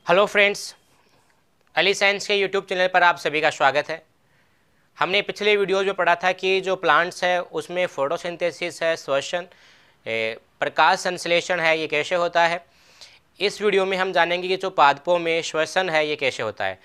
Hello friends, Ali science के YouTube channel पर आप सभी का स्वागत है। हमने पिछले वीडियोज में पढ़ा था कि जो प्लांट्स है उसमें फोटोसिंथेसिस है, श्वसन, प्रकाश संश्लेषण है, ये कैसे होता है। इस वीडियो में हम जानेंगे कि जो पादपों में श्वसन है ये कैसे होता है।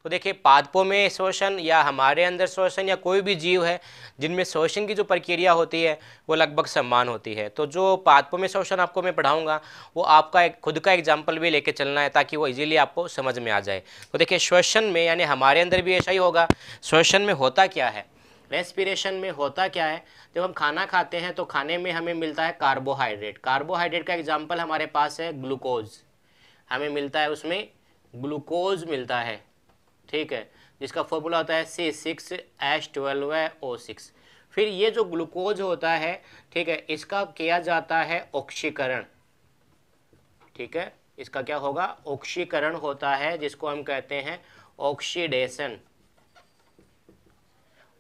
तो देखिए, पादपों में श्वसन या हमारे अंदर श्वसन या कोई भी जीव है जिनमें श्वसन की जो प्रक्रिया होती है वो लगभग समान होती है। तो जो पादपों में श्वसन आपको मैं पढ़ाऊंगा वो आपका एक खुद का एग्जाम्पल भी लेके चलना है ताकि वो इजीली आपको समझ में आ जाए। तो देखिए, श्वसन में यानी हमारे अंदर भी ऐसा ही होगा। श्वसन में होता क्या है, रेस्पिरेशन में होता क्या है। जब हम खाना खाते हैं तो खाने में हमें मिलता है कार्बोहाइड्रेट। कार्बोहाइड्रेट का एग्जाम्पल हमारे पास है ग्लूकोज, हमें मिलता है उसमें ग्लूकोज मिलता है, ठीक है, जिसका फॉर्मूला होता है C6H12O6। फिर ये जो ग्लूकोज होता है, ठीक है, इसका किया जाता है ऑक्सीकरण, ठीक है, इसका क्या होगा, ऑक्सीकरण होता है, जिसको हम कहते हैं ऑक्सीडेशन।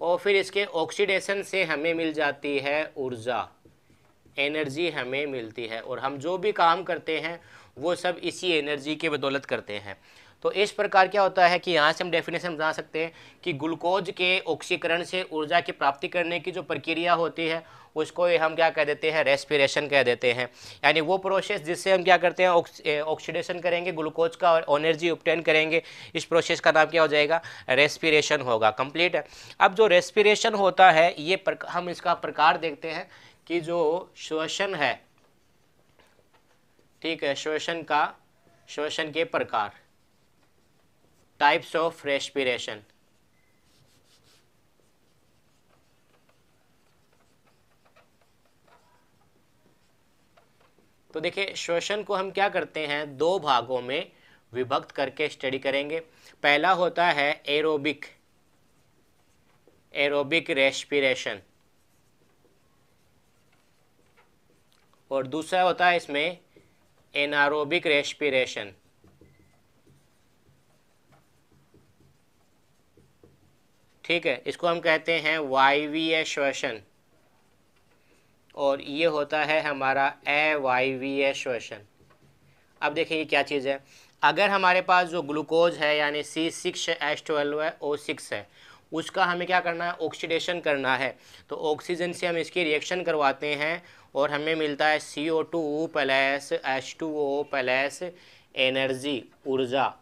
और फिर इसके ऑक्सीडेशन से हमें मिल जाती है ऊर्जा, एनर्जी हमें मिलती है, और हम जो भी काम करते हैं वो सब इसी एनर्जी के बदौलत करते हैं। तो इस प्रकार क्या होता है कि यहाँ से हम डेफिनेशन बना सकते हैं कि ग्लूकोज के ऑक्सीकरण से ऊर्जा की प्राप्ति करने की जो प्रक्रिया होती है उसको हम क्या कह देते हैं, रेस्पिरेशन कह देते हैं। यानी वो प्रोसेस जिससे हम क्या करते हैं, ऑक्सीडेशन करेंगे ग्लूकोज का और एनर्जी ऑब्टेन करेंगे, इस प्रोसेस का नाम क्या हो जाएगा, रेस्पिरेशन होगा। कंप्लीट है। अब जो रेस्पिरेशन होता है ये हम इसका प्रकार देखते हैं कि जो श्वसन है, ठीक है, श्वसन के प्रकार, टाइप्स ऑफ रेस्पिरेशन। तो देखिए, श्वसन को हम क्या करते हैं, दो भागों में विभक्त करके स्टडी करेंगे। पहला होता है एरोबिक रेस्पिरेशन, और दूसरा होता है इसमें एनारोबिक रेस्पिरेशन। ठीक है, इसको हम कहते हैं वायवीय श्वसन, और ये होता है हमारा अवायवीय श्वसन। अब देखिए ये क्या चीज़ है, अगर हमारे पास जो ग्लूकोज है यानी C6H12O6 है, उसका हमें क्या करना है, ऑक्सीडेशन करना है। तो ऑक्सीजन से हम इसकी रिएक्शन करवाते हैं और हमें मिलता है CO2 plus H2O plus energy, ऊर्जा।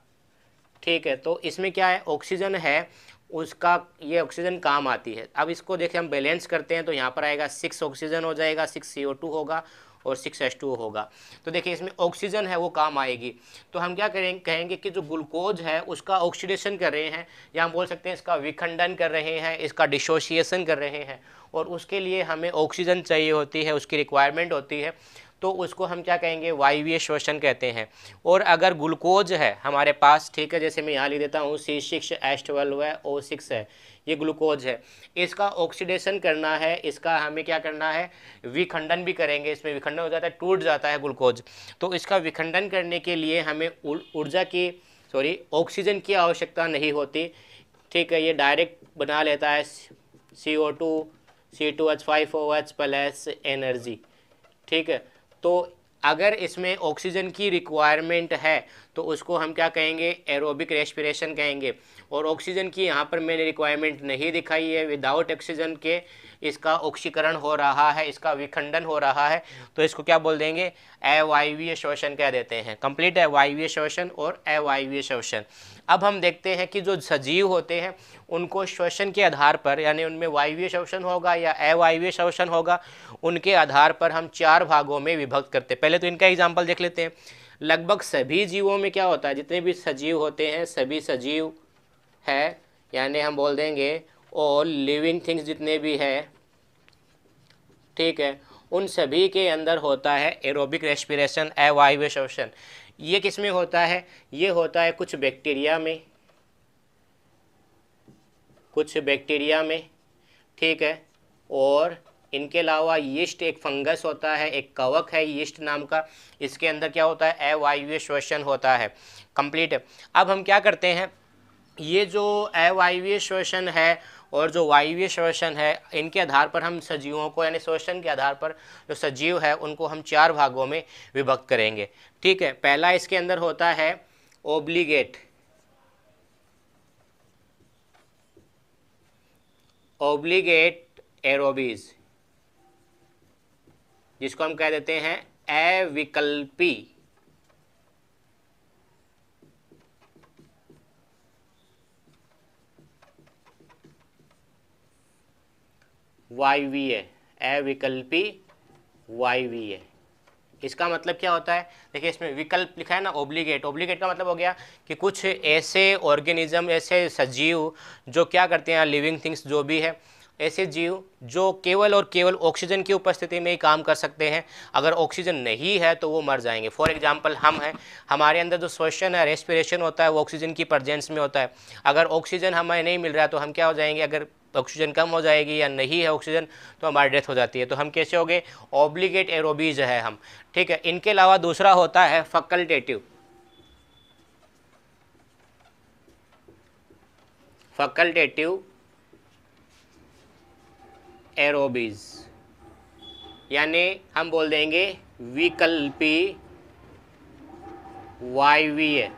ठीक है, तो इसमें क्या है, ऑक्सीजन है, उसका ये ऑक्सीजन काम आती है। अब इसको देखिए हम बैलेंस करते हैं तो यहाँ पर आएगा 6 ऑक्सीजन हो जाएगा, 6 CO2 होगा और 6 H2O होगा। तो देखिए इसमें ऑक्सीजन है वो काम आएगी। तो हम क्या कहेंगे कि जो ग्लूकोज है उसका ऑक्सीडेशन कर रहे हैं, या हम बोल सकते हैं इसका विखंडन कर रहे हैं, इसका डिसोसिएशन कर रहे हैं, और उसके लिए हमें ऑक्सीजन चाहिए होती है, उसकी रिक्वायरमेंट होती है। तो उसको हम क्या कहेंगे, वायवीय श्वसन कहते हैं। और अगर ग्लूकोज है हमारे पास, ठीक है, जैसे मैं यहाँ लिख देता हूँ C6H12O6 है, ये ग्लूकोज है, इसका ऑक्सीडेशन करना है, इसका हमें क्या करना है, विखंडन भी करेंगे, इसमें विखंडन हो जाता है, टूट जाता है ग्लूकोज। तो इसका विखंडन करने के लिए हमें ऑक्सीजन की आवश्यकता नहीं होती। ठीक है, ये डायरेक्ट बना लेता है CO2 C2H5OH प्लस एनर्जी। ठीक है, तो अगर इसमें ऑक्सीजन की रिक्वायरमेंट है तो उसको हम क्या कहेंगे, एरोबिक रेस्पिरेशन कहेंगे। और ऑक्सीजन की यहाँ पर मैंने रिक्वायरमेंट नहीं दिखाई है, विदाउट ऑक्सीजन के इसका ऑक्सीकरण हो रहा है, इसका विखंडन हो रहा है, तो इसको क्या बोल देंगे, अवायवीय श्वसन कह देते हैं। कंप्लीट है, वायवीय श्वसन और अवायवीय श्वसन। अब हम देखते हैं कि जो सजीव होते हैं उनको श्वसन के आधार पर, यानी उनमें वायवीय श्वसन होगा या अवायवीय श्वसन होगा, उनके आधार पर हम 4 भागों में विभक्त करते हैं। पहले तो इनका एग्जाम्पल देख लेते हैं। लगभग सभी जीवों में क्या होता है, जितने भी सजीव होते हैं, सभी सजीव है, यानी हम बोल देंगे ऑल लिविंग थिंग्स जितने भी है, ठीक है, उन सभी के अंदर होता है एरोबिक रेस्पिरेशन, अवायवीय श्वसन। ये किस में होता है, ये होता है कुछ बैक्टीरिया में, ठीक है, और इनके अलावा यीस्ट एक फंगस होता है, एक कवक है यीस्ट नाम का, इसके अंदर क्या होता है, अवायवीय श्वसन होता है। कंप्लीट है। अब हम क्या करते हैं, ये जो अवायवीय श्वसन है और जो वायवीय श्वसन है, इनके आधार पर हम सजीवों को, यानी श्वसन के आधार पर जो सजीव है उनको हम 4 भागों में विभक्त करेंगे। ठीक है, पहला इसके अंदर होता है ओब्लिगेट, ओब्लिगेट एरोबीज, जिसको हम कह देते हैं अविकल्पी वायवीय, अविकल्पी वायवीय। इसका मतलब क्या होता है, देखिए इसमें विकल्प लिखा है ना, ओब्लिगेट, ओब्लिगेट का मतलब हो गया कि कुछ ऐसे ऑर्गेनिज्म, ऐसे सजीव जो क्या करते हैं, लिविंग थिंग्स जो भी है, ऐसे जीव जो केवल और केवल ऑक्सीजन की उपस्थिति में ही काम कर सकते हैं, अगर ऑक्सीजन नहीं है तो वो मर जाएंगे। फॉर एग्जांपल हम हैं, हमारे अंदर जो श्वसन है, रेस्पिरेशन होता है, वो ऑक्सीजन की प्रेजेंस में होता है। अगर ऑक्सीजन हमें नहीं मिल रहा है तो हम क्या हो जाएंगे, अगर ऑक्सीजन कम हो जाएगी या नहीं है ऑक्सीजन तो हमारी डेथ हो जाती है। तो हम कैसे हो गए, ऑब्लिगेट एरोबीज है हम। ठीक है, इनके अलावा दूसरा होता है फैकल्टेटिव, फैकल्टेटिव एरोबीज, यानी हम बोल देंगे विकल्पी वायवीय,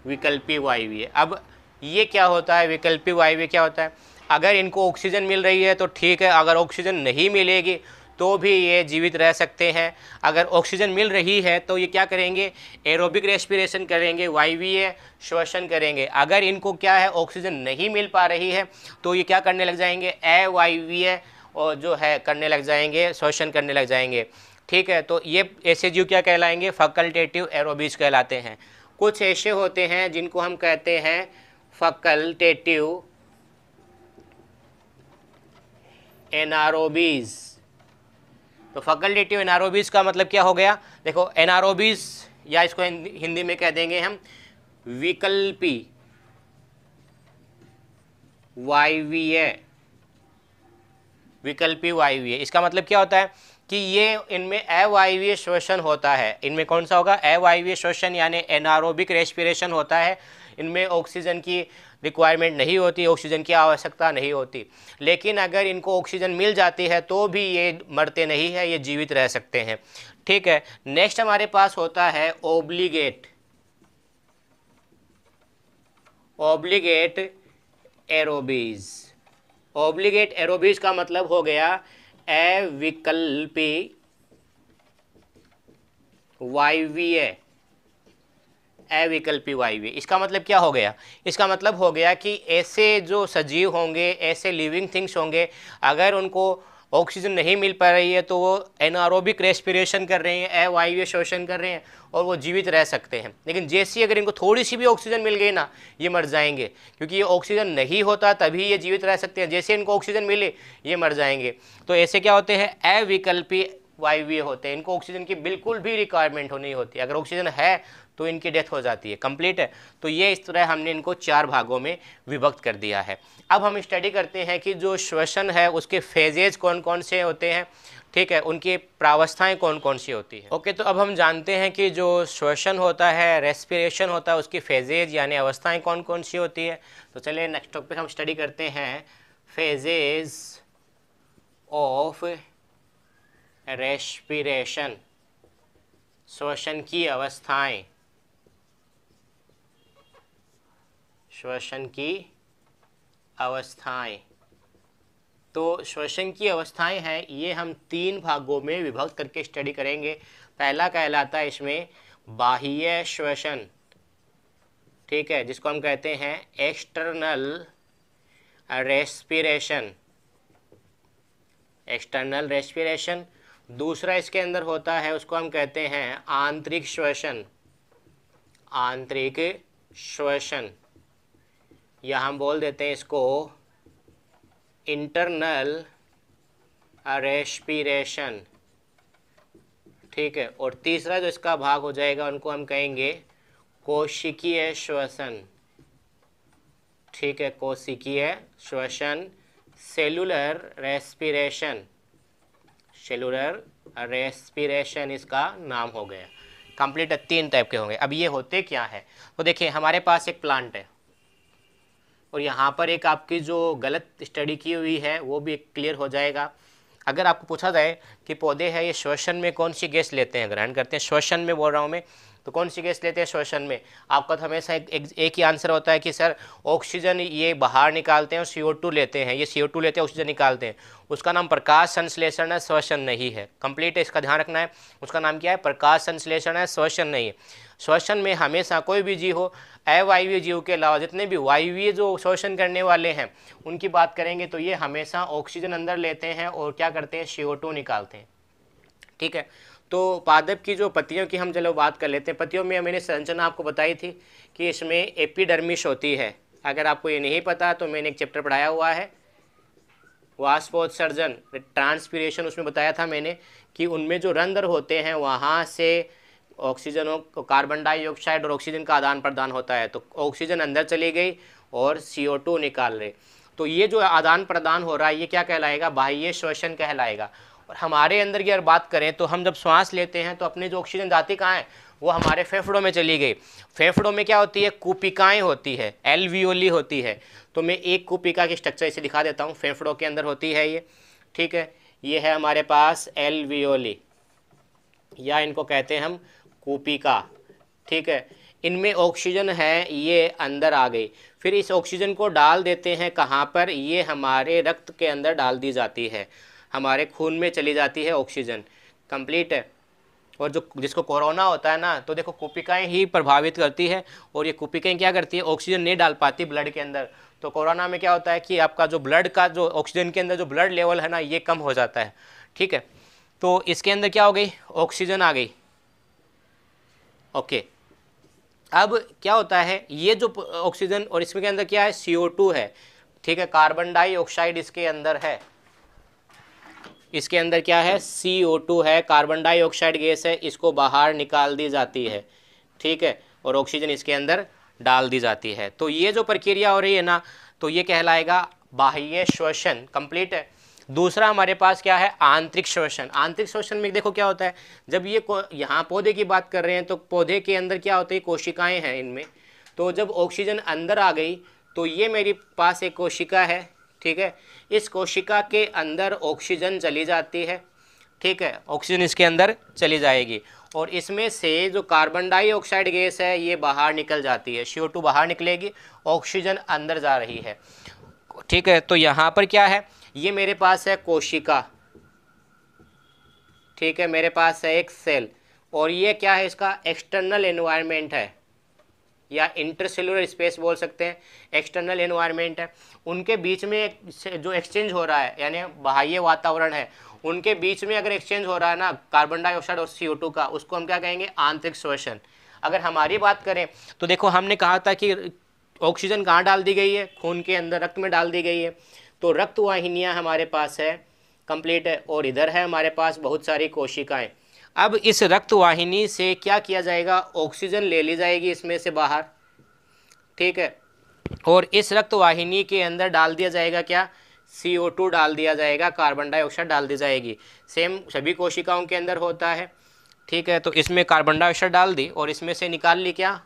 विकल्पी वायवीय। अब ये क्या होता है, विकल्पी वायवीय क्या होता है, अगर इनको ऑक्सीजन मिल रही है तो ठीक है, अगर ऑक्सीजन नहीं मिलेगी तो भी ये जीवित रह सकते हैं। अगर ऑक्सीजन मिल रही है तो ये क्या करेंगे, एरोबिक रेस्पिरेशन करेंगे, वायवीय श्वसन करेंगे। अगर इनको क्या है, ऑक्सीजन नहीं मिल पा रही है तो ये क्या करने लग जाएंगे, अवायवीय और जो है करने लग जाएंगे, श्वसन करने लग जाएंगे। ठीक है, तो ये ऐसे जीव क्या कहलाएंगे, फैकल्टेटिव एरोबीज कहलाते हैं। कुछ ऐसे होते हैं जिनको हम कहते हैं फैकल्टेटिव एनारोबीज। तो फैकल्टेटिव एनारोबीज का मतलब क्या हो गया, देखो एनारोबीज, या इसको हिंदी में कह देंगे हम विकल्पी वायवीय, विकल्पी वायवीय। इसका मतलब क्या होता है कि ये इनमें अवायवीय श्वसन होता है। इनमें कौन सा होगा, अवायवीय श्वसन, यानी एनारोबिक रेस्पिरेशन होता है। इनमें ऑक्सीजन की रिक्वायरमेंट नहीं होती, ऑक्सीजन की आवश्यकता नहीं होती। लेकिन अगर इनको ऑक्सीजन मिल जाती है तो भी ये मरते नहीं है, ये जीवित रह सकते हैं। ठीक है, नेक्स्ट हमारे पास होता है ओब्लिगेट, ओब्लिगेट एरोबीज। ओब्लिगेट एरोबीज का मतलब हो गया अविकल्पी वायवीय, अविकल्पी वायवीय। इसका मतलब क्या हो गया, इसका मतलब हो गया कि ऐसे जो सजीव होंगे, ऐसे लिविंग थिंग्स होंगे, अगर उनको ऑक्सीजन नहीं मिल पा रही है तो वो एनारोबिक रेस्पिरेशन कर रहे हैं, अवायवीय श्वसन कर रहे हैं और वो जीवित रह सकते हैं। लेकिन जैसे अगर इनको थोड़ी सी भी ऑक्सीजन मिल गई ना, ये मर जाएंगे, क्योंकि ये ऑक्सीजन नहीं होता तभी ये जीवित रह सकते हैं। जैसे इनको ऑक्सीजन मिले ये मर जाएंगे। तो ऐसे क्या होते हैं, अविकल्पी वायवीय होते हैं। इनको ऑक्सीजन की बिल्कुल भी रिक्वायरमेंट नहीं होती, अगर ऑक्सीजन है तो इनकी डेथ हो जाती है, कंप्लीट है। तो ये इस तरह हमने इनको 4 भागों में विभक्त कर दिया है। अब हम स्टडी करते हैं कि जो श्वसन है उसके फेजेज कौन कौन से होते हैं। ठीक है, उनकी प्रावस्थाएं कौन कौन सी होती है। ओके, तो अब हम जानते हैं कि जो श्वसन होता है, रेस्पिरेशन होता है, उसकी फेजेज यानी अवस्थाएं कौन कौन सी होती है। तो चलिए नेक्स्ट टॉपिक हम स्टडी करते हैं, फेजेज ऑफ रेस्पिरेशन, श्वसन की अवस्थाएं, श्वसन की अवस्थाएं। तो श्वसन की अवस्थाएं हैं, ये हम 3 भागों में विभक्त करके स्टडी करेंगे। पहला कहलाता है इसमें बाह्य श्वसन, ठीक है, जिसको हम कहते हैं एक्सटर्नल रेस्पिरेशन, एक्सटर्नल रेस्पिरेशन। दूसरा इसके अंदर होता है, उसको हम कहते हैं आंतरिक श्वसन, आंतरिक श्वसन, या हम बोल देते हैं इसको इंटरनल रेस्पिरेशन। ठीक है, और तीसरा जो इसका भाग हो जाएगा उनको हम कहेंगे कोशिकीय श्वसन। ठीक है, कोशिकीय श्वसन, सेलुलर रेस्पिरेशन, सेलुलर रेस्पिरेशन इसका नाम हो गया। कंप्लीट 3 टाइप के होंगे। अब ये होते क्या है, तो देखिए हमारे पास एक प्लांट है, और यहाँ पर एक आपकी जो गलत स्टडी की हुई है वो भी क्लियर हो जाएगा। अगर आपको पूछा जाए कि पौधे हैं ये श्वसन में कौन सी गैस लेते हैं, ग्रहण करते हैं, श्वसन में बोल रहा हूँ मैं, तो कौन सी गैस लेते हैं श्वसन में? आपका तो हमेशा एक ही आंसर होता है कि सर ऑक्सीजन ये बाहर निकालते हैं और CO2 लेते हैं, ये CO2 लेते हैं ऑक्सीजन निकालते हैं। उसका नाम प्रकाश संश्लेषण है, श्वसन नहीं है। कंप्लीट है, इसका ध्यान रखना है। उसका नाम क्या है? प्रकाश संश्लेषण है, श्वसन नहीं है। श्वसन में हमेशा कोई भी जीव हो, अवायवीय जीव के अलावा जितने भी वायवीय जो श्वसन करने वाले हैं उनकी बात करेंगे तो ये हमेशा ऑक्सीजन अंदर लेते हैं और क्या करते हैं? CO2 निकालते हैं। ठीक है, तो पादप की जो पत्तियों की हम चलो बात कर लेते हैं। पत्तियों में मैंने संरचना आपको बताई थी कि इसमें एपिडर्मिस होती है। अगर आपको ये नहीं पता तो मैंने एक चैप्टर पढ़ाया हुआ है वाष्पोत्सर्जन, ट्रांसपीरेशन, उसमें बताया था मैंने कि उनमें जो रंध्र होते हैं वहाँ से ऑक्सीजन, कार्बन डाइऑक्साइड और ऑक्सीजन का आदान प्रदान होता है। तो ऑक्सीजन अंदर चली गई और CO2 निकाल रहे, तो ये जो आदान प्रदान हो रहा है ये क्या कहलाएगा? बाह्य श्वसन कहलाएगा। और हमारे अंदर की अगर बात करें तो हम जब श्वास लेते हैं तो अपनी जो ऑक्सीजन जाती कहाँ है? वो हमारे फेफड़ों में चली गई। फेफड़ों में क्या होती है? कूपिकाएँ होती है, एल्वियोली होती है। तो मैं एक कूपिका की स्ट्रक्चर इसे दिखा देता हूँ। फेफड़ों के अंदर होती है ये, ठीक है, ये है हमारे पास एल्वियोली या इनको कहते हैं हम कूपिका। ठीक है, इनमें ऑक्सीजन है, ये अंदर आ गई। फिर इस ऑक्सीजन को डाल देते हैं कहाँ पर? ये हमारे रक्त के अंदर डाल दी जाती है, हमारे खून में चली जाती है ऑक्सीजन। कंप्लीट है। और जो जिसको कोरोना होता है ना, तो देखो कूपिकाएँ ही प्रभावित करती है और ये कूपिकाएँ क्या करती है? ऑक्सीजन नहीं डाल पाती ब्लड के अंदर। तो कोरोना में क्या होता है कि आपका जो ब्लड का जो ऑक्सीजन के अंदर जो ब्लड लेवल है ना, ये कम हो जाता है। ठीक है, तो इसके अंदर क्या हो गई? ऑक्सीजन आ गई। ओके, अब क्या होता है? ये जो ऑक्सीजन और इसमें के अंदर क्या है? CO2 है। ठीक है, कार्बन डाइऑक्साइड इसके अंदर है। इसके अंदर क्या है? CO2 है, कार्बन डाइऑक्साइड गैस है, इसको बाहर निकाल दी जाती है। ठीक है, और ऑक्सीजन इसके अंदर डाल दी जाती है। तो ये जो प्रक्रिया हो रही है ना, तो ये कहलाएगा बाह्य श्वसन। कंप्लीट है। दूसरा हमारे पास क्या है? आंतरिक श्वसन। आंतरिक श्वसन में देखो क्या होता है, जब ये यहाँ पौधे की बात कर रहे हैं तो पौधे के अंदर क्या होता है? कोशिकाएं हैं इनमें। तो जब ऑक्सीजन अंदर आ गई तो ये मेरे पास एक कोशिका है। ठीक है, इस कोशिका के अंदर ऑक्सीजन चली जाती है। ठीक है, ऑक्सीजन इसके अंदर चली जाएगी और इसमें से जो कार्बन डाइऑक्साइड गैस है ये बाहर निकल जाती है। CO2 बाहर निकलेगी, ऑक्सीजन अंदर जा रही है। ठीक है, तो यहाँ पर क्या है? ये मेरे पास है कोशिका। ठीक है, मेरे पास है एक सेल और ये क्या है? इसका एक्सटर्नल एनवायरनमेंट है या इंटरसेलुलर स्पेस बोल सकते हैं। एक्सटर्नल एनवायरनमेंट है, उनके बीच में जो एक्सचेंज हो रहा है यानी बाह्य वातावरण है, उनके बीच में अगर एक्सचेंज हो रहा है ना कार्बन डाइऑक्साइड और CO2 का, उसको हम क्या कहेंगे? आंतरिक श्वसन। अगर हमारी बात करें तो देखो हमने कहा था कि ऑक्सीजन कहाँ डाल दी गई है? खून के अंदर, रक्त में डाल दी गई है। तो रक्त वाहिनियाँ हमारे पास है। कंप्लीट है, और इधर है हमारे पास बहुत सारी कोशिकाएं। अब इस रक्त वाहिनी से क्या किया जाएगा? ऑक्सीजन ले ली जाएगी इसमें से बाहर। ठीक है, और इस रक्त वाहिनी के अंदर डाल दिया जाएगा क्या? CO2 डाल दिया जाएगा, कार्बन डाइऑक्साइड डाल दी जाएगी। सेम सभी कोशिकाओं के अंदर होता है। ठीक है, तो इसमें कार्बन डाइऑक्साइड डाल दी और इसमें से निकाल ली क्या?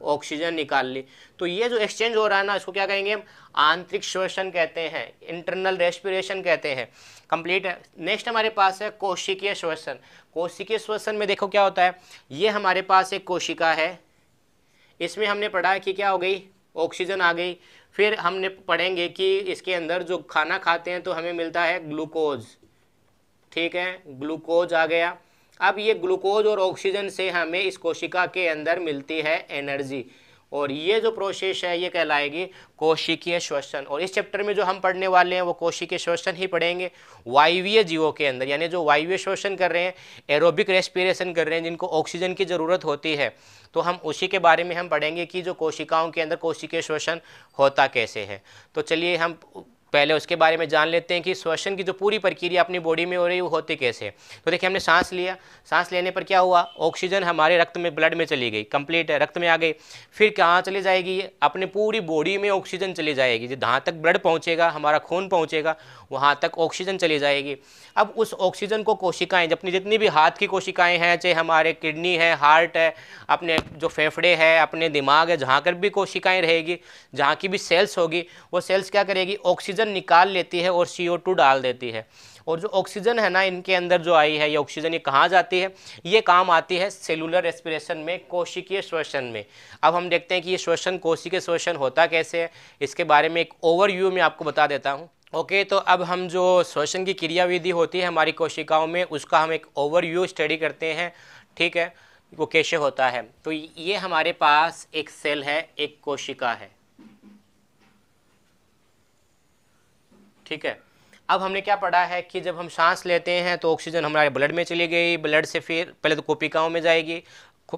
ऑक्सीजन निकाल ली। तो ये जो एक्सचेंज हो रहा है ना, इसको क्या कहेंगे? आंतरिक श्वसन कहते हैं, इंटरनल रेस्पिरेशन कहते हैं। कंप्लीट है। नेक्स्ट हमारे पास है कोशिकीय श्वसन। कोशिकीय श्वसन में देखो क्या होता है? ये हमारे पास एक कोशिका है, इसमें हमने पढ़ा कि क्या हो गई? ऑक्सीजन आ गई। फिर हमने पढ़ेंगे कि इसके अंदर जो खाना खाते हैं तो हमें मिलता है ग्लूकोज। ठीक है, ग्लूकोज आ गया। अब ये ग्लूकोज और ऑक्सीजन से हमें इस कोशिका के अंदर मिलती है एनर्जी, और ये जो प्रोसेस है ये कहलाएगी कोशिकीय श्वसन। और इस चैप्टर में जो हम पढ़ने वाले हैं वो कोशिकीय श्वसन ही पढ़ेंगे वायवीय जीवों के अंदर, यानी जो वायवीय श्वसन कर रहे हैं, एरोबिक रेस्पिरेशन कर रहे हैं, जिनको ऑक्सीजन की ज़रूरत होती है, तो हम उसी के बारे में हम पढ़ेंगे कि जो कोशिकाओं के अंदर कोशिकीय श्वसन होता कैसे है। तो चलिए हम पहले उसके बारे में जान लेते हैं कि श्वसन की जो पूरी प्रक्रिया अपनी बॉडी में हो रही है वो होती कैसे है। तो देखिए हमने सांस लिया, सांस लेने पर क्या हुआ, ऑक्सीजन हमारे रक्त में, ब्लड में चली गई, कंप्लीट है, रक्त में आ गई। फिर कहाँ चली जाएगी, ये अपने पूरी बॉडी में ऑक्सीजन चली जाएगी, जहाँ तक ब्लड पहुँचेगा, हमारा खून पहुँचेगा, वहाँ तक ऑक्सीजन चली जाएगी। अब उस ऑक्सीजन को कोशिकाएँ, अपनी जितनी भी हाथ की कोशिकाएँ हैं, चाहे हमारे किडनी है, हार्ट है, अपने जो फेफड़े है, अपने दिमाग है, जहाँ कर भी कोशिकाएँ रहेगी, जहाँ की भी सेल्स होगी, वो सेल्स क्या करेगी, ऑक्सीजन निकाल लेती है और CO2 डाल देती है। और जो ऑक्सीजन है ना इनके अंदर जो आई है, ये ऑक्सीजन ये कहाँ जाती है, ये काम आती है सेलुलर रेस्पिरेशन में, कोशिकीय श्वसन में। अब हम देखते हैं कि ये श्वसन, कोशिकीय श्वसन होता कैसे है, इसके बारे में एक ओवरव्यू में आपको बता देता हूँ। ओके, तो अब हम जो श्वसन की क्रियाविधि होती है हमारी कोशिकाओं में, उसका हम एक ओवरव्यू स्टडी करते हैं। ठीक है, वो कैसे होता है। तो ये हमारे पास एक सेल है, एक कोशिका है। ठीक है, अब हमने क्या पढ़ा है कि जब हम सांस लेते हैं तो ऑक्सीजन हमारे ब्लड में चली गई, ब्लड से फिर पहले तो कोशिकाओं में जाएगी,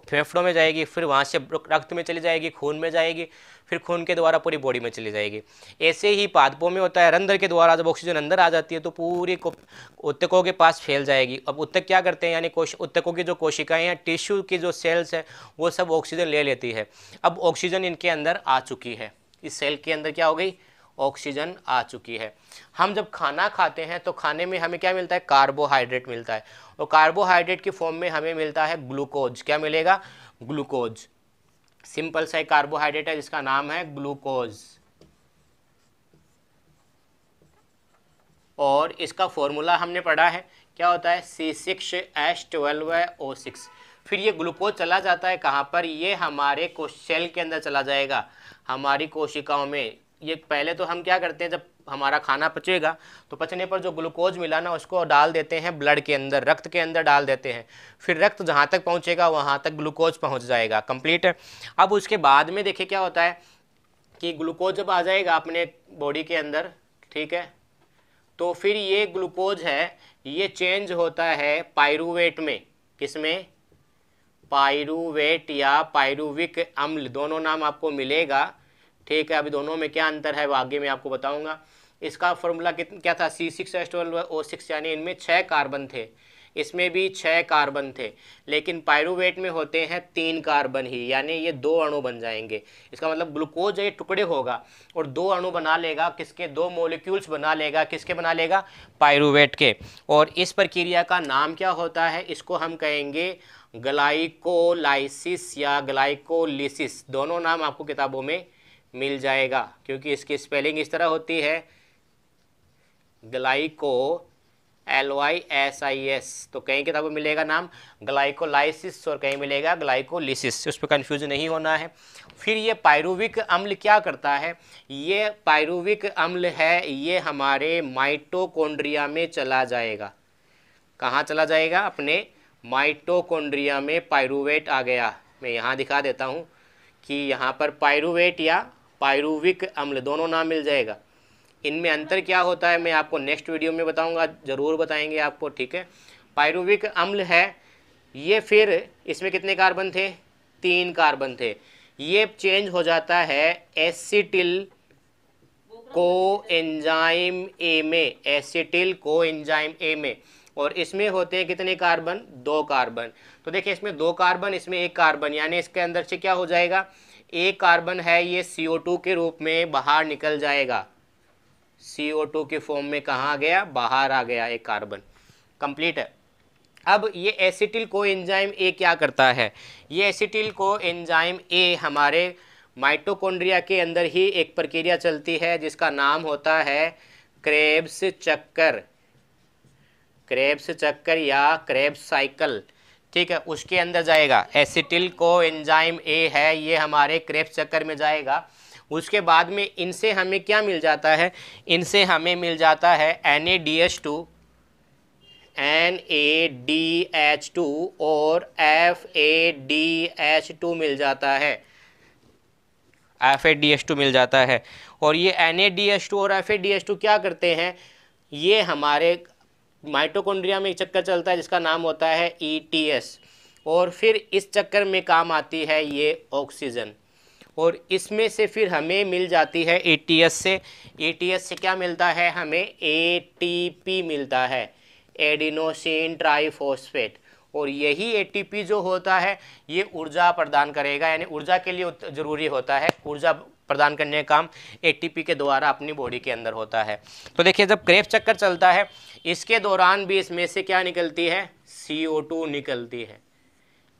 फेफड़ों में जाएगी, फिर वहाँ से रक्त में चली जाएगी, खून में जाएगी, फिर खून के द्वारा पूरी बॉडी में चली जाएगी। ऐसे ही पादपों में होता है, रंध्र के द्वारा जब ऑक्सीजन अंदर आ जाती है तो पूरी ऊतकों के पास फैल जाएगी। अब ऊतक क्या करते हैं, यानी ऊतकों की जो कोशिकाएं हैं, टिश्यू की जो सेल्स है, वो सब ऑक्सीजन ले लेती है। अब ऑक्सीजन इनके अंदर आ चुकी है, इस सेल के अंदर क्या हो गई, ऑक्सीजन आ चुकी है। हम जब खाना खाते हैं तो खाने में हमें क्या मिलता है, कार्बोहाइड्रेट मिलता है, और कार्बोहाइड्रेट की फॉर्म में हमें मिलता है ग्लूकोज। क्या मिलेगा, ग्लूकोज। सिंपल सा एक कार्बोहाइड्रेट है जिसका नाम है ग्लूकोज, और इसका फॉर्मूला हमने पढ़ा है, क्या होता है, C6H12O6। फिर ये ग्लूकोज चला जाता है कहाँ पर, ये हमारे सेल के अंदर चला जाएगा, हमारी कोशिकाओं में। ये पहले तो हम क्या करते हैं, जब हमारा खाना पचेगा तो पचने पर जो ग्लूकोज मिला ना उसको डाल देते हैं ब्लड के अंदर, रक्त के अंदर डाल देते हैं। फिर रक्त जहाँ तक पहुँचेगा वहाँ तक ग्लूकोज पहुँच जाएगा, कंप्लीट है। अब उसके बाद में देखिए क्या होता है कि ग्लूकोज जब आ जाएगा अपने बॉडी के अंदर, ठीक है, तो फिर ये ग्लूकोज है ये चेंज होता है पाइरूवेट में। किसमें, पाइरूवेट या पाइरूविक अम्ल, दोनों नाम आपको मिलेगा। ठीक है, अभी दोनों में क्या अंतर है वो आगे मैं आपको बताऊंगा। इसका फॉर्मूला क्या था, C6H12O6, यानी इनमें 6 कार्बन थे, इसमें भी 6 कार्बन थे, लेकिन पाइरूवेट में होते हैं 3 कार्बन ही, यानी ये 2 अणु बन जाएंगे। इसका मतलब ग्लूकोज ये टुकड़े होगा और 2 अणु बना लेगा, किसके, 2 मॉलिक्यूल्स बना लेगा, किसके बना लेगा, पाइरूवेट के। और इस प्रक्रिया का नाम क्या होता है, इसको हम कहेंगे ग्लाइकोलाइसिस या ग्लाइकोलिसिस। दोनों नाम आपको किताबों में मिल जाएगा, क्योंकि इसकी स्पेलिंग इस तरह होती है, ग्लाइको LYSIS, तो कहीं किताबों में मिलेगा नाम ग्लाइकोलाइसिस और कहीं मिलेगा ग्लाइकोलिसिस, उस पर कन्फ्यूजन नहीं होना है। फिर ये पाइरूविक अम्ल क्या करता है, ये पाइरूविक अम्ल है, ये हमारे माइटोकॉन्ड्रिया में चला जाएगा। कहाँ चला जाएगा, अपने माइटोकॉन्ड्रिया में पाइरूवेट आ गया। मैं यहाँ दिखा देता हूँ कि यहाँ पर पाइरूवेट या पाइरूविक अम्ल दोनों नाम मिल जाएगा। इनमें अंतर क्या होता है मैं आपको नेक्स्ट वीडियो में बताऊंगा, ज़रूर बताएंगे आपको। ठीक है, पाइरूविक अम्ल है ये, फिर इसमें कितने कार्बन थे, 3 कार्बन थे। ये चेंज हो जाता है एसिटिल कोएंजाइम ए में, एसिटिल कोएंजाइम ए में, और इसमें होते हैं कितने कार्बन, 2 कार्बन। तो देखिए इसमें 2 कार्बन, इसमें 1 कार्बन, यानी इसके अंदर से क्या हो जाएगा, 1 कार्बन है ये CO2 के रूप में बाहर निकल जाएगा। CO2 के फॉर्म में कहाँ गया, बाहर आ गया 1 कार्बन, कंप्लीट है। अब ये एसिटिल कोएंजाइम ए क्या करता है, ये एसिटिल कोएंजाइम ए हमारे माइटोकॉन्ड्रिया के अंदर ही एक प्रक्रिया चलती है जिसका नाम होता है क्रेब्स चक्कर, क्रेब्स चक्कर या क्रेब्स साइकिल। ठीक है, उसके अंदर जाएगा, एसिटिल कोएंजाइम ए है ये हमारे क्रेब्स चक्कर में जाएगा। उसके बाद में इनसे हमें क्या मिल जाता है, इनसे हमें मिल जाता है NADH2 और FADH2 मिल जाता है, FADH2 मिल जाता है। और ये NADH2 और FADH2 क्या करते हैं, ये हमारे माइटोकॉन्ड्रिया में एक चक्कर चलता है जिसका नाम होता है ETS, और फिर इस चक्कर में काम आती है ये ऑक्सीजन। और इसमें से फिर हमें मिल जाती है ATS से। ATS से क्या मिलता है, हमें ATP मिलता है, एडिनोसिन ट्राइफॉस्फेट। और यही ATP जो होता है ये ऊर्जा प्रदान करेगा, यानी ऊर्जा के लिए ज़रूरी होता है, ऊर्जा प्रदान करने का काम ATP के द्वारा अपनी बॉडी के अंदर होता है। तो देखिए जब क्रेब्स चक्कर चलता है इसके दौरान भी इसमें से क्या निकलती है, CO2 निकलती है।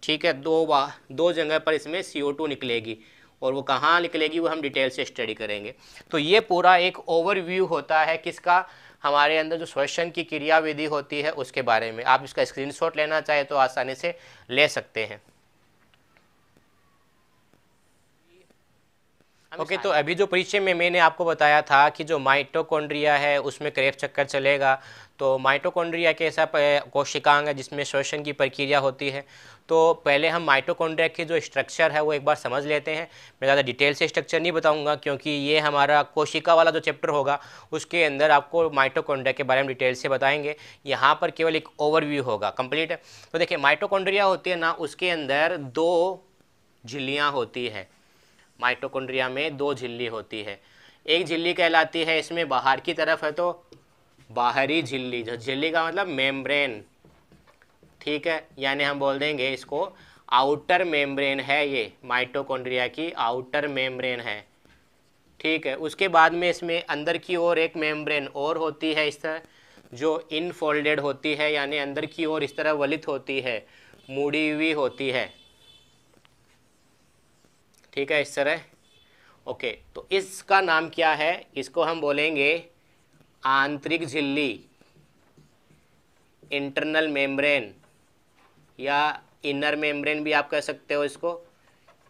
ठीक है, दो जगह पर इसमें CO2 निकलेगी, और वो कहाँ निकलेगी वो हम डिटेल से स्टडी करेंगे। तो ये पूरा एक ओवरव्यू होता है किसका, हमारे अंदर जो श्वसन की क्रियाविधि होती है उसके बारे में। आप इसका स्क्रीनशॉट लेना चाहे तो आसानी से ले सकते हैं। ओके तो अभी जो परिचय में मैंने आपको बताया था कि जो माइटोकॉन्ड्रिया है उसमें क्रेब्स चक्कर चलेगा। तो माइटोकॉन्ड्रिया के ऐसा कोशिकांग है जिसमें श्वसन की प्रक्रिया होती है। तो पहले हम माइटोकॉन्ड्रिया की जो स्ट्रक्चर है वो एक बार समझ लेते हैं। मैं ज़्यादा डिटेल से स्ट्रक्चर नहीं बताऊंगा क्योंकि ये हमारा कोशिका वाला जो चैप्टर होगा उसके अंदर आपको माइटोकॉन्ड्रिया के बारे में डिटेल से बताएंगे। यहाँ पर केवल एक ओवरव्यू होगा, कंप्लीट है। तो देखिए माइटोकॉन्ड्रिया होती है ना, उसके अंदर 2 झिल्लियाँ होती है। माइटोकॉन्ड्रिया में 2 झिल्ली होती है। एक झिल्ली कहलाती है इसमें बाहर की तरफ है तो बाहरी झिल्ली, झिल्ली का मतलब मेम्ब्रेन, ठीक है, यानी हम बोल देंगे इसको आउटर मेम्ब्रेन है, ये माइटोकॉन्ड्रिया की आउटर मेम्ब्रेन है। ठीक है, उसके बाद में इसमें अंदर की ओर एक मेम्ब्रेन और होती है इस तरह, जो इनफोल्डेड होती है, यानी अंदर की ओर इस तरह वलित होती है, मुड़ी हुई होती है। ठीक है, इस तरह। ओके, तो इसका नाम क्या है, इसको हम बोलेंगे आंतरिक झिल्ली, इंटरनल मेम्ब्रेन, या इनर मेम्ब्रेन भी आप कह सकते हो इसको,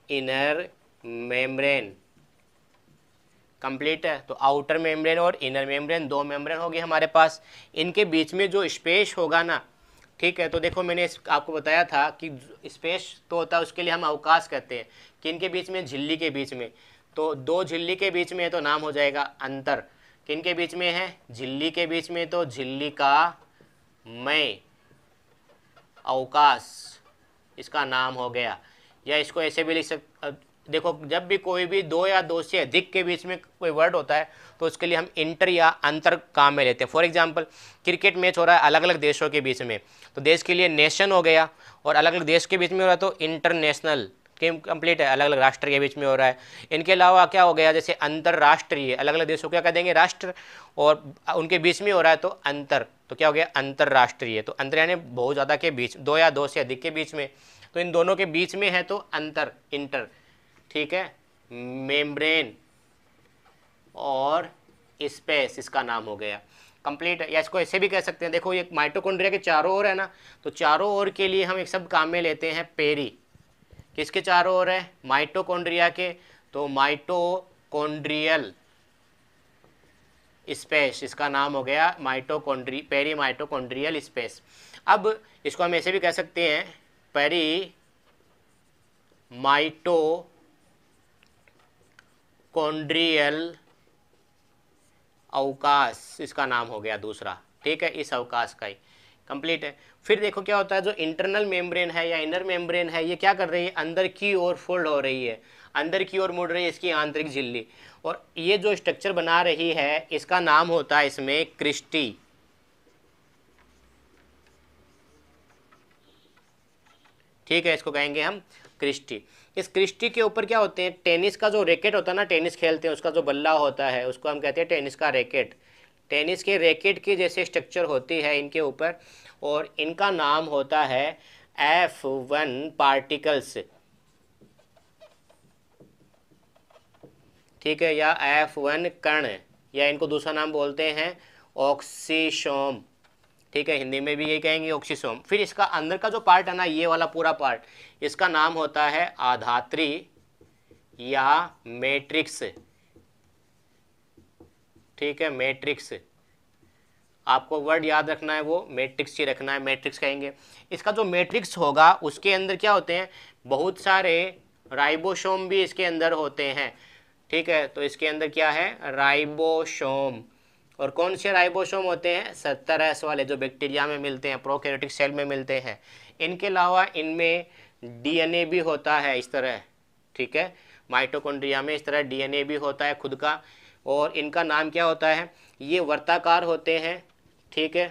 इनर मेम्ब्रेन। कंप्लीट है। तो आउटर मेम्ब्रेन और इनर मेम्ब्रेन 2 मेम्ब्रेन होगी हमारे पास। इनके बीच में जो स्पेस होगा ना, ठीक है, तो देखो मैंने आपको बताया था कि स्पेस तो होता है उसके लिए हम अवकाश कहते हैं, कि इनके बीच में, झिल्ली के बीच में, तो 2 झिल्ली के बीच में तो नाम हो जाएगा अंतर। किनके बीच में है, झिल्ली के बीच में, तो झिल्ली का मय अवकाश इसका नाम हो गया। या इसको ऐसे भी लिख सकते, देखो जब भी कोई भी 2 या 2 से अधिक के बीच में कोई वर्ड होता है तो उसके लिए हम इंटर या अंतर काम में लेते हैं। फॉर एग्जांपल क्रिकेट मैच हो रहा है अलग अलग देशों के बीच में, तो देश के लिए नेशन हो गया, और अलग अलग देश के बीच में हो रहा है तो इंटरनेशनल, कंप्लीट है, अलग अलग राष्ट्र के बीच में हो रहा है। इनके अलावा क्या हो गया, जैसे अंतर्राष्ट्रीय, अलग अलग देशों क्या कह देंगे राष्ट्र, और उनके बीच में हो रहा है तो अंतर, तो क्या हो गया अंतर्राष्ट्रीय। तो अंतर यानी बहुत ज़्यादा के बीच, 2 या 2 से अधिक के बीच में, तो इन दोनों के बीच में है तो अंतर, इंटर। ठीक है, मेम्ब्रेन और स्पेस इसका नाम हो गया, कंप्लीट है। या इसको ऐसे भी कह सकते हैं, देखो ये माइटोकॉन्ड्रिया के चारों ओर है ना, तो चारों ओर के लिए हम एक शब्द काम में लेते हैं पेरी। किसके चारों ओर है, माइटोकॉन्ड्रिया के, तो माइटोकॉन्ड्रियल स्पेस इसका नाम हो गया पेरी माइटोकॉन्ड्रियल स्पेस। अब इसको हम ऐसे भी कह सकते हैं पेरी माइटोकॉन्ड्रियल अवकाश इसका नाम हो गया दूसरा। ठीक है, इस अवकाश का ही कंप्लीट है। फिर देखो क्या होता है, जो इंटरनल मेम्ब्रेन है या इनर मेम्ब्रेन है, ये क्या कर रही है, अंदर की ओर फोल्ड हो रही है, अंदर की ओर मुड़ रही है इसकी आंतरिक झिल्ली, और ये जो स्ट्रक्चर बना रही है इसका नाम होता है इसमें क्रिस्टी। ठीक है, इसको कहेंगे हम क्रिस्टी। इस क्रिस्टी के ऊपर क्या होते हैं, टेनिस का जो रैकेट होता है ना, टेनिस खेलते हैं उसका जो बल्ला होता है उसको हम कहते हैं टेनिस का रैकेट। टेनिस के रैकेट की जैसे स्ट्रक्चर होती है इनके ऊपर, और इनका नाम होता है F1 पार्टिकल्स। ठीक है, या F1 कण, या इनको दूसरा नाम बोलते हैं ऑक्सीसोम। ठीक है, हिंदी में भी यही कहेंगे ऑक्सीसोम। फिर इसका अंदर का जो पार्ट है ना, ये वाला पूरा पार्ट, इसका नाम होता है आधात्री या मैट्रिक्स। ठीक है, मैट्रिक्स, आपको वर्ड याद रखना है, वो मैट्रिक्स ही रखना है, मैट्रिक्स कहेंगे। इसका जो मैट्रिक्स होगा उसके अंदर क्या होते हैं, बहुत सारे राइबोसोम भी इसके अंदर होते हैं। ठीक है, तो इसके अंदर क्या है, राइबोसोम। और कौन से राइबोसोम होते हैं, 70S वाले, जो बैक्टीरिया में मिलते हैं, प्रोकैरियोटिक सेल में मिलते हैं। इनके अलावा इनमें DNA भी होता है इस तरह। ठीक है, माइटोकॉन्ड्रिया में इस तरह डीएनए भी होता है खुद का, और इनका नाम क्या होता है, ये वर्ताकार होते हैं, ठीक है।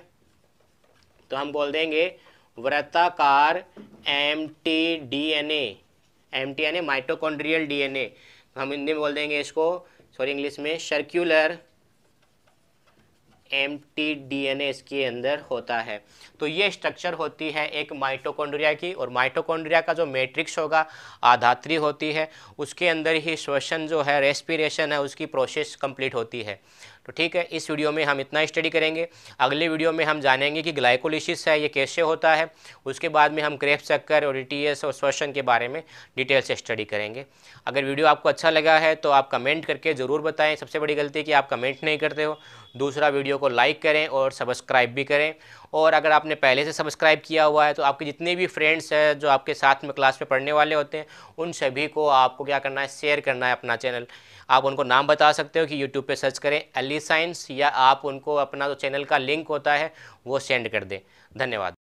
तो हम बोल देंगे वृत्ताकार mtDNA, mtDNA माइटोकॉन्ड्रियल डीएनए, हम हिंदी में बोल देंगे इसको, सॉरी इंग्लिश में सर्कुलर mtDNA इसके अंदर होता है। तो ये स्ट्रक्चर होती है एक माइटोकॉन्ड्रिया की, और माइटोकॉन्ड्रिया का जो मैट्रिक्स होगा आधात्री होती है, उसके अंदर ही श्वसन जो है, रेस्पिरेशन है, उसकी प्रोसेस कंप्लीट होती है। तो ठीक है, इस वीडियो में हम इतना स्टडी करेंगे। अगले वीडियो में हम जानेंगे कि ग्लाइकोलिसिस है ये कैसे होता है, उसके बाद में हम क्रेब्स चक्कर और ईटीएस और श्वसन के बारे में डिटेल से स्टडी करेंगे। अगर वीडियो आपको अच्छा लगा है तो आप कमेंट करके ज़रूर बताएं। सबसे बड़ी गलती है कि आप कमेंट नहीं करते हो। दूसरा, वीडियो को लाइक करें और सब्सक्राइब भी करें। और अगर आपने पहले से सब्सक्राइब किया हुआ है तो आपके जितने भी फ्रेंड्स हैं जो आपके साथ में क्लास में पढ़ने वाले होते हैं, उन सभी को आपको क्या करना है, शेयर करना है अपना चैनल। आप उनको नाम बता सकते हो कि यूट्यूब पे सर्च करें एली साइंस, या आप उनको अपना जो चैनल का लिंक होता है वो सेंड कर दें। धन्यवाद।